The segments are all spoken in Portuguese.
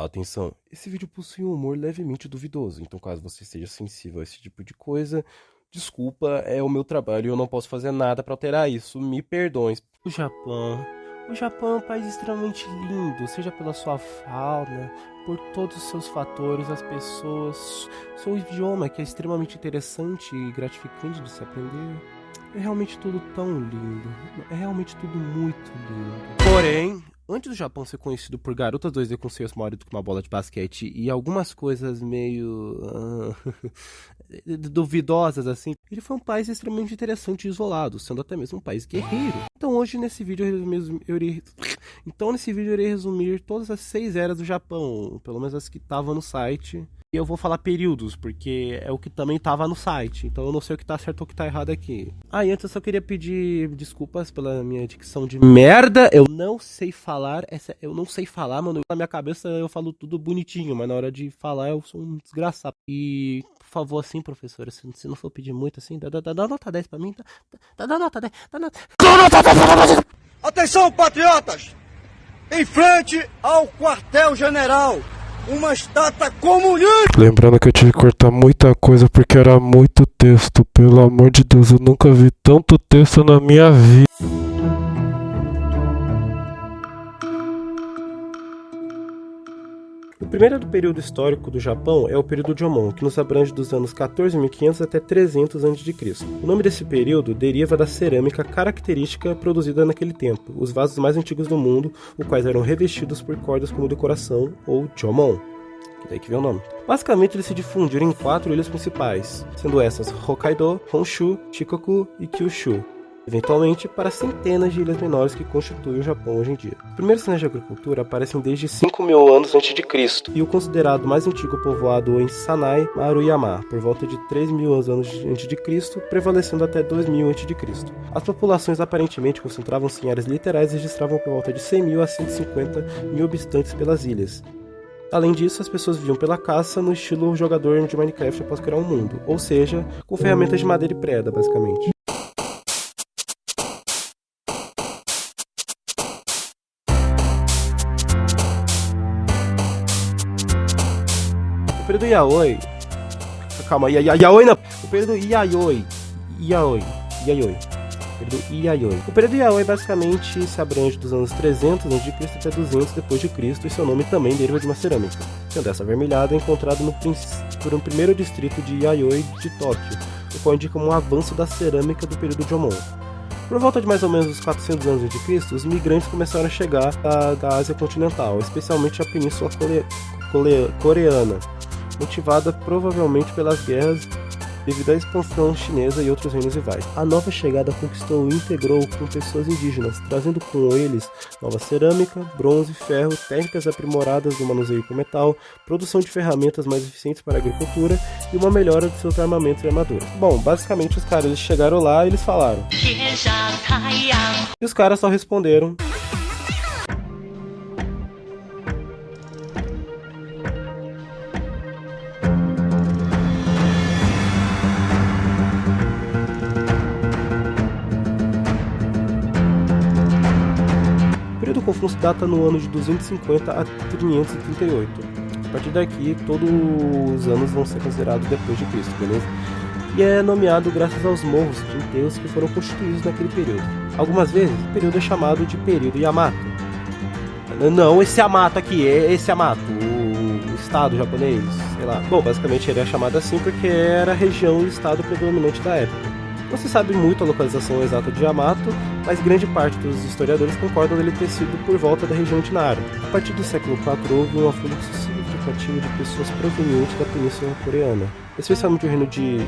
Atenção, esse vídeo possui um humor levemente duvidoso, então caso você seja sensível a esse tipo de coisa, desculpa, é o meu trabalho e eu não posso fazer nada para alterar isso, me perdoem. O Japão é um país extremamente lindo, seja pela sua fauna, por todos os seus fatores, as pessoas, seu idioma que é extremamente interessante e gratificante de se aprender. É realmente tudo tão lindo, é realmente tudo muito lindo. Porém, antes do Japão ser conhecido por garotas 2D com seios maiores do que uma bola de basquete e algumas coisas meio duvidosas assim, ele foi um país extremamente interessante e isolado, sendo até mesmo um país guerreiro. Então hoje nesse vídeo eu irei resumir todas as 6 eras do Japão, pelo menos as que estavam no site. E eu vou falar períodos, porque é o que também tava no site. Então eu não sei o que tá certo ou o que tá errado aqui. E antes eu só queria pedir desculpas pela minha dicção de merda. Eu não sei falar, mano. Na minha cabeça eu falo tudo bonitinho, mas na hora de falar eu sou um desgraçado. E, por favor, assim, professora, se não for pedir muito assim, dá nota 10 pra mim. Dá nota 10. Atenção, patriotas! Em frente ao quartel-general, uma estátua comunista! Lembrando que eu tive que cortar muita coisa porque era muito texto. Pelo amor de Deus, eu nunca vi tanto texto na minha vida. O primeiro período histórico do Japão é o período Jomon, que nos abrange dos anos 14.500 até 300 a.C. O nome desse período deriva da cerâmica característica produzida naquele tempo, os vasos mais antigos do mundo, os quais eram revestidos por cordas como decoração, ou Jomon. Que daí que vem o nome. Basicamente, eles se difundiram em 4 ilhas principais, sendo essas Hokkaido, Honshu, Shikoku e Kyushu, eventualmente para centenas de ilhas menores que constituem o Japão hoje em dia. Os primeiros sinais de agricultura aparecem desde 5.000 anos a.C. e o considerado mais antigo povoado em Sanai, Maruyama, por volta de 3.000 anos a.C., prevalecendo até 2.000 a.C. As populações aparentemente concentravam-se em áreas literais e registravam por volta de 100.000 a 150.000 habitantes pelas ilhas. Além disso, as pessoas viviam pela caça no estilo jogador de Minecraft após criar um mundo, ou seja, com ferramentas de madeira e preda, basicamente. O período Yaoi... Calma, Yaoi não! O período Yayoi. O período Yaoi basicamente se abrange dos anos 300 a.C. até 200 d.C. e seu nome também deriva de uma cerâmica, sendo essa avermelhada encontrada por um primeiro distrito de Yayoi de Tóquio, o qual indica um avanço da cerâmica do período Jomon. Por volta de mais ou menos os 400 anos a.C., os migrantes começaram a chegar da Ásia continental, especialmente a Península Coreana, motivada provavelmente pelas guerras devido à expansão chinesa e outros reinos rivais. A nova chegada conquistou e integrou com pessoas indígenas, trazendo com eles nova cerâmica, bronze, ferro, técnicas aprimoradas do manuseio com metal, produção de ferramentas mais eficientes para a agricultura e uma melhora de seus armamentos e armaduras. Bom, basicamente os caras chegaram lá e eles falaram. E os caras só responderam. O confronto data no ano de 250 a 538. A partir daqui, todos os anos vão ser considerados depois de Cristo, beleza? E é nomeado graças aos morros de enterros que foram constituídos naquele período. Algumas vezes, o período é chamado de período Yamato. Não, esse Yamato aqui, esse Yamato, o estado japonês, sei lá. Bom, basicamente ele é chamado assim porque era a região e o estado predominante da época. Não se sabe muito a localização exata de Yamato, mas grande parte dos historiadores concordam dele ter sido por volta da região de Nara. A partir do século IV houve um afluxo significativo de pessoas provenientes da Península Coreana, especialmente o reino de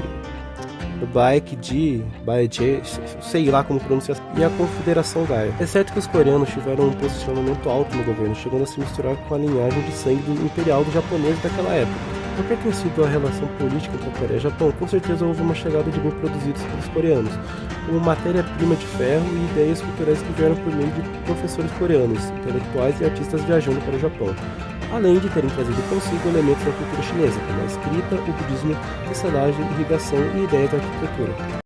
Baekje, sei lá como pronunciar, e a Confederação Gaia. É certo que os coreanos tiveram um posicionamento alto no governo, chegando a se misturar com a linhagem de sangue do imperial dos japoneses daquela época. Qualquer que tenha sido a relação política entre a Coreia e o Japão, com certeza houve uma chegada de bens produzidos pelos coreanos, como matéria-prima de ferro e ideias culturais que vieram por meio de professores coreanos, intelectuais e artistas viajando para o Japão, além de terem trazido consigo elementos da cultura chinesa, como a escrita, o budismo, tecelagem, irrigação e ideias da arquitetura.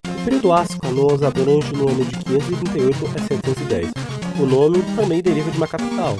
O período Asuka nos abrange no ano de 538 a 710. O nome também deriva de uma capital,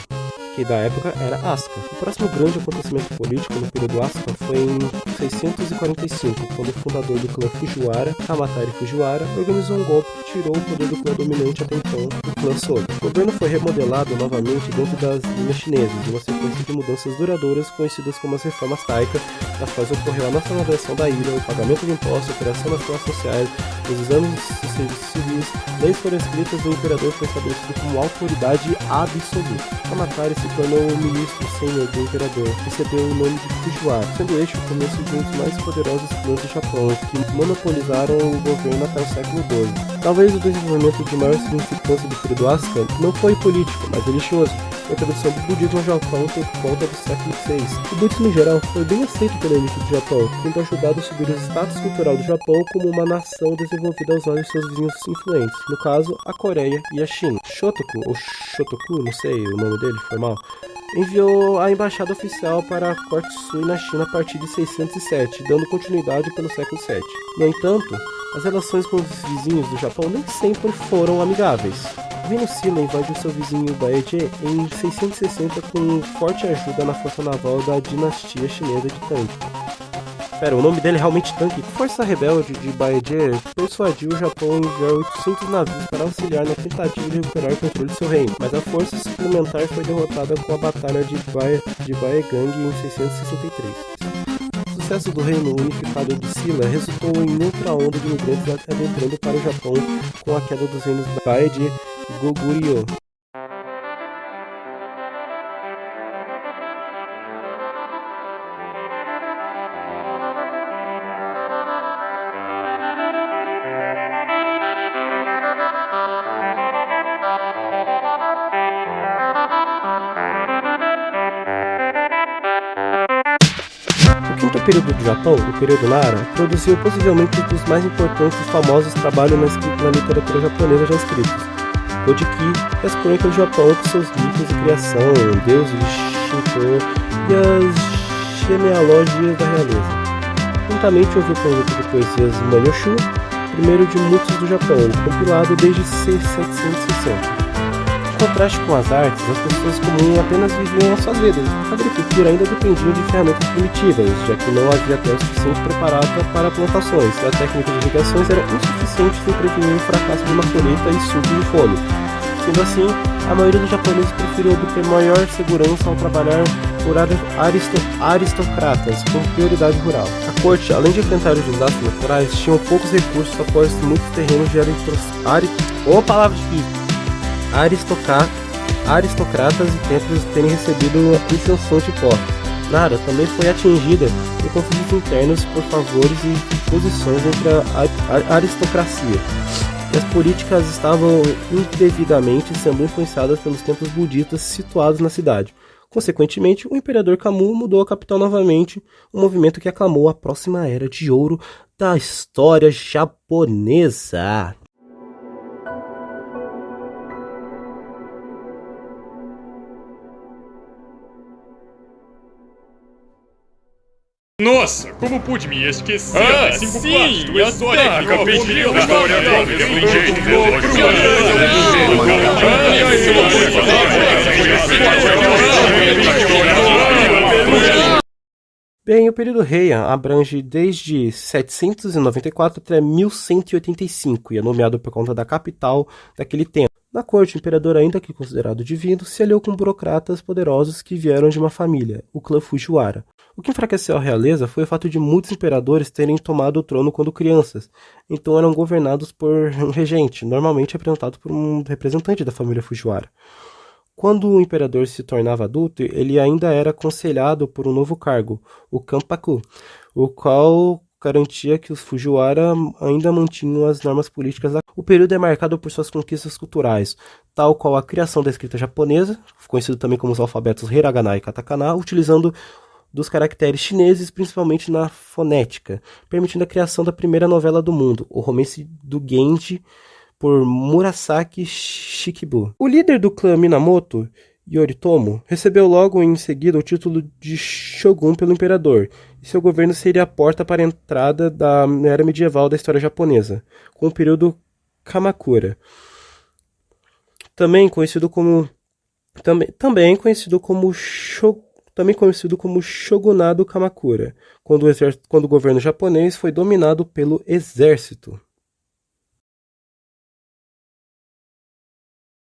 que da época era Asuka. O próximo grande acontecimento político no período Asuka foi em 645, quando o fundador do clã Fujiwara, Kamatari Fujiwara, organizou um golpe que tirou o poder do clã dominante até então, o clã Soga. O governo foi remodelado novamente dentro das linhas chinesas, em uma sequência de mudanças duradouras conhecidas como as reformas Taika, nas quais ocorreu a nacionalização da ilha, o pagamento de impostos, a criação das classes sociais, os exames de serviços civis, leis foram escritas e o imperador foi estabelecido como autoridade absoluta. Kamatari se tornou o ministro sênior do imperador, recebeu o nome de Fujiwara, sendo este o começo de um dos mais poderosos clãs do Japão, que monopolizaram o governo até o século XII. Talvez o desenvolvimento de maior significância do período Asuka não foi político, mas religioso. A introdução do budismo ao Japão foi por volta do século VI. O budismo em geral foi bem aceito pela elite do Japão, tendo ajudado a subir o status cultural do Japão como uma nação desenvolvida aos olhos de seus vizinhos influentes, no caso, a Coreia e a China. Shotoku, ou Shotoku, não sei o nome dele, foi mal, enviou a embaixada oficial para a Corte Sui na China a partir de 607, dando continuidade pelo século VII. No entanto, as relações com os vizinhos do Japão nem sempre foram amigáveis. O reino Silla invadiu seu vizinho Baekje em 660 com forte ajuda na força naval da dinastia chinesa de Tang. O nome dele é realmente Tang. A força rebelde de Baekje persuadiu o Japão a enviar 800 navios para auxiliar na tentativa de recuperar o controle de seu reino, mas a força suplementar foi derrotada com a Batalha de Baegang em 663. O sucesso do reino unificado de Silla resultou em outra onda de imigrantes adentrando para o Japão com a queda dos reinos Baekje e Goguryeo. O período do Japão, o período Nara, produziu possivelmente um dos mais importantes e famosos trabalhos na literatura japonesa já escritos, Kojiki e as crônicas do Japão com seus mitos de criação, deuses, Shinto e as genealogias da realeza. Juntamente houve o conjunto de poesias Manyoshu, primeiro de muitos do Japão, compilado desde 760. Em contraste com as artes, as pessoas comuns apenas viviam as suas vidas. A agricultura ainda dependia de ferramentas primitivas, já que não havia terra suficiente preparada para plantações, e a técnica de irrigações era insuficiente para prevenir o fracasso de uma colheita e surto de fome. Sendo assim, a maioria dos japoneses preferiu obter maior segurança ao trabalhar por aristocratas com prioridade rural. A corte, além de enfrentar os desastres naturais, tinha poucos recursos após muitos terrenos de aristocratas e templos terem recebido isenção de impostos. Nara também foi atingida por conflitos internos por favores e posições entre a aristocracia. E as políticas estavam indevidamente sendo influenciadas pelos templos budistas situados na cidade. Consequentemente, o imperador Kamu mudou a capital novamente, um movimento que aclamou a próxima era de ouro da história japonesa. Nossa, como pude me esquecer? Sim, a técnica pediu da história Bem, o período Heian abrange desde 794 até 1185 e é nomeado por conta da capital daquele tempo. Na corte, o imperador, ainda que considerado divino, se aliou com burocratas poderosos que vieram de uma família, o clã Fujiwara. O que enfraqueceu a realeza foi o fato de muitos imperadores terem tomado o trono quando crianças, então eram governados por um regente, normalmente representado por um representante da família Fujiwara. Quando o imperador se tornava adulto, ele ainda era aconselhado por um novo cargo, o Kanpaku, o qual garantia que os Fujiwara ainda mantinham as normas políticas. O período é marcado por suas conquistas culturais, tal qual a criação da escrita japonesa, conhecido também como os alfabetos Hiragana e Katakana, utilizando dos caracteres chineses, principalmente na fonética, permitindo a criação da primeira novela do mundo, o romance do Genji, por Murasaki Shikibu. O líder do clã Minamoto Yoritomo recebeu logo em seguida o título de shogun pelo imperador, e seu governo seria a porta para a entrada da era medieval da história japonesa, com o período Kamakura, também conhecido como Shogunado Kamakura, quando o governo japonês foi dominado pelo exército.